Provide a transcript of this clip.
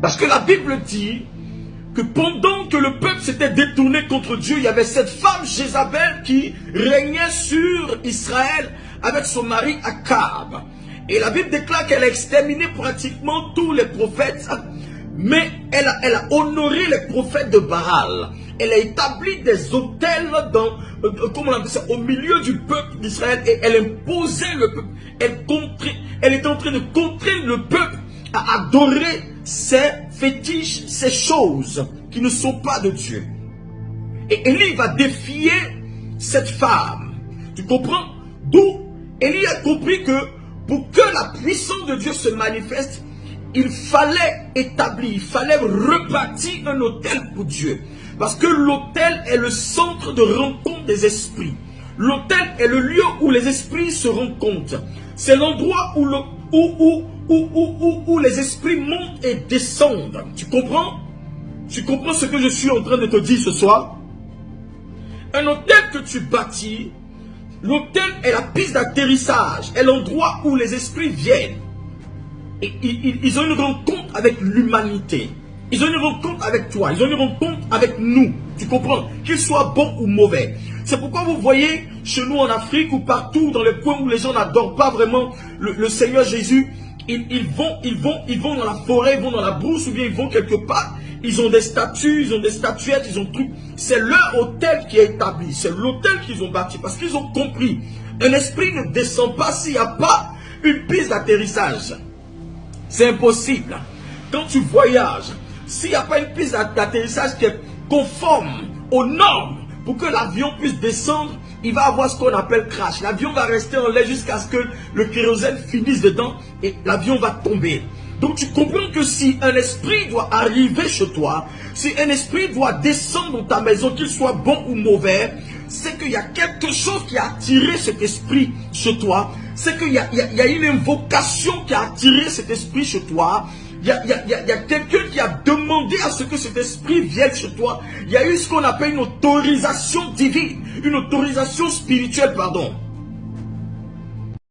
Parce que la Bible dit que pendant que le peuple s'était détourné contre Dieu, il y avait cette femme Jézabel qui régnait sur Israël avec son mari Akab. Et la Bible déclare qu'elle a exterminé pratiquement tous les prophètes, mais elle a honoré les prophètes de Baal. Elle a établi des autels comment on appelle ça, au milieu du peuple d'Israël, et elle imposait le peuple. Elle était en train de contraindre le peuple à adorer ces fétiches, ces choses qui ne sont pas de Dieu. Et Élie va défier cette femme. Tu comprends? D'où Élie a compris que pour que la puissance de Dieu se manifeste, il fallait établir, il fallait rebâtir un autel pour Dieu. Parce que l'autel est le centre de rencontre des esprits. L'autel est le lieu où les esprits se rencontrent. C'est l'endroit où les esprits montent et descendent. Tu comprends? Tu comprends ce que je suis en train de te dire ce soir? Un hôtel que tu bâtis, l'hôtel est la piste d'atterrissage, est l'endroit où les esprits viennent. Et ils ont une rencontre avec l'humanité. Ils ont une rencontre avec toi. Ils ont une rencontre avec nous. Tu comprends? Qu'ils soient bons ou mauvais. C'est pourquoi vous voyez, chez nous en Afrique ou partout dans les coins où les gens n'adorent pas vraiment le Seigneur Jésus, ils vont dans la forêt, ils vont dans la brousse ou bien ils vont quelque part. Ils ont des statues, ils ont des statuettes, ils ont trucs. C'est leur hôtel qui est établi. C'est l'hôtel qu'ils ont bâti parce qu'ils ont compris. Un esprit ne descend pas s'il n'y a pas une piste d'atterrissage. C'est impossible. Quand tu voyages, s'il n'y a pas une piste d'atterrissage qui est conforme aux normes pour que l'avion puisse descendre, il va avoir ce qu'on appelle crash. L'avion va rester en l'air jusqu'à ce que le kérosène finisse dedans et l'avion va tomber. Donc tu comprends que si un esprit doit arriver chez toi, si un esprit doit descendre dans ta maison, qu'il soit bon ou mauvais, c'est qu'il y a quelque chose qui a attiré cet esprit chez toi. C'est qu'il y a une invocation qui a attiré cet esprit chez toi. Il y a quelqu'un qui a demandé à ce que cet esprit vienne chez toi. Il y a eu ce qu'on appelle une autorisation divine, une autorisation spirituelle, pardon.